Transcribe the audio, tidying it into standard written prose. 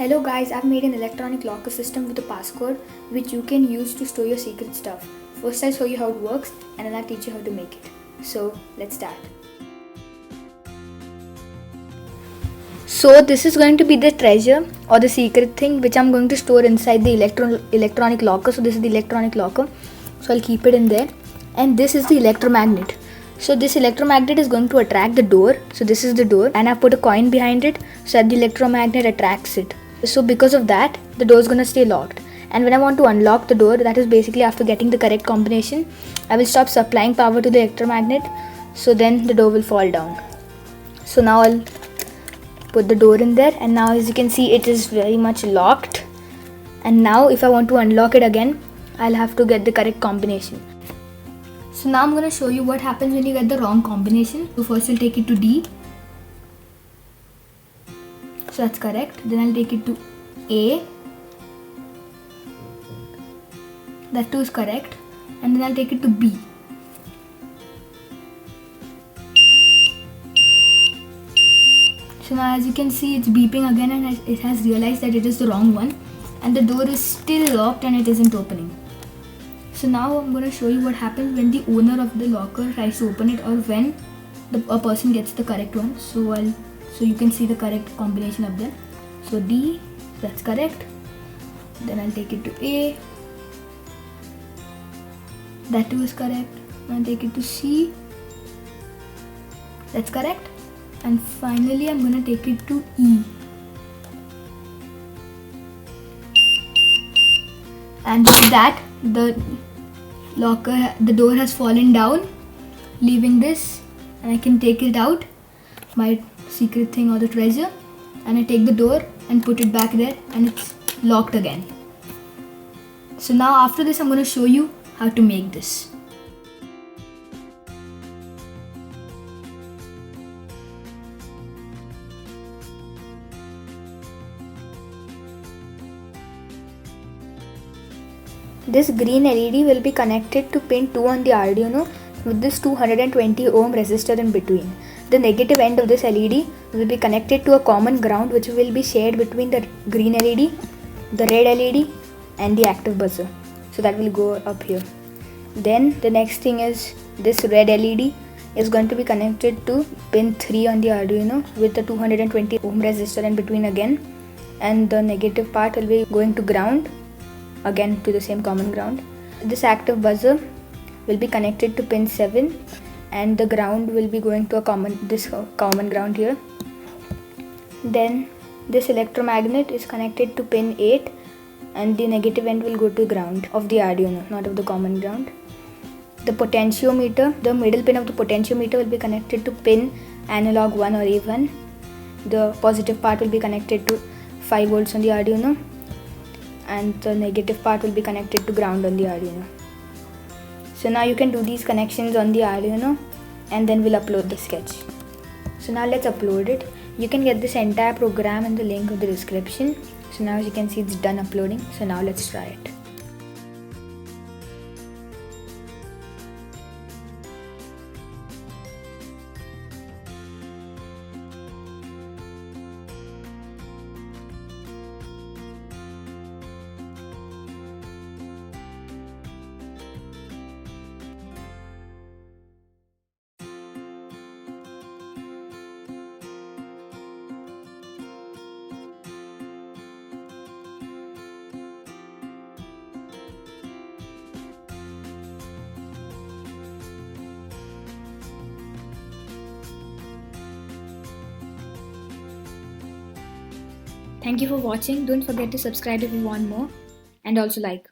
Hello guys, I've made an electronic locker system with a passcode which you can use to store your secret stuff. First I'll show you how it works and then I'll teach you how to make it. So let's start. So this is going to be the treasure or the secret thing which I'm going to store inside the electronic locker. So this is the electronic locker. So I'll keep it in there. And this is the electromagnet. So this electromagnet is going to attract the door. So this is the door and I've put a coin behind it so that the electromagnet attracts it. So because of that, the door is going to stay locked. And when I want to unlock the door, that is basically after getting the correct combination, I will stop supplying power to the electromagnet. So then the door will fall down. So now I'll put the door in there, and now as you can see it is very much locked. And now if I want to unlock it again, I'll have to get the correct combination. So now I'm going to show you what happens when you get the wrong combination. So first I'll take it to D. So that's correct. Then I'll take it to A. That too is correct. And then I'll take it to B. So now as you can see it's beeping again and it has realized that it is the wrong one. And the door is still locked and it isn't opening. So now I'm going to show you what happens when the owner of the locker tries to open it or when a person gets the correct one. So you can see the correct combination of them. So D, that's correct. Then I'll take it to A. That too is correct. I'll take it to C. That's correct. And finally I'm going to take it to E. And with that, the door has fallen down, leaving this, and I can take it out, my secret thing or the treasure, and I take the door and put it back there and it's locked again. So now after this I'm going to show you how to make this. This green LED will be connected to pin 2 on the Arduino with this 220 ohm resistor in between. The negative end of this LED will be connected to a common ground which will be shared between the green LED, the red LED and the active buzzer. So that will go up here. Then the next thing is this red LED is going to be connected to pin 3 on the Arduino with the 220 ohm resistor in between again, and the negative part will be going to ground, again to the same common ground. This active buzzer will be connected to pin 7 and the ground will be going to this common ground here. Then this electromagnet is connected to pin 8 and the negative end will go to ground of the Arduino, not of the common ground. The potentiometer, the middle pin of the potentiometer will be connected to pin analog 1 or A1. The positive part will be connected to 5 volts on the Arduino and the negative part will be connected to ground on the Arduino. So now you can do these connections on the Arduino and then we'll upload the sketch. So now let's upload it. You can get this entire program in the link of the description. So now as you can see it's done uploading. So now let's try it. Thank you for watching. Don't forget to subscribe if you want more and also like.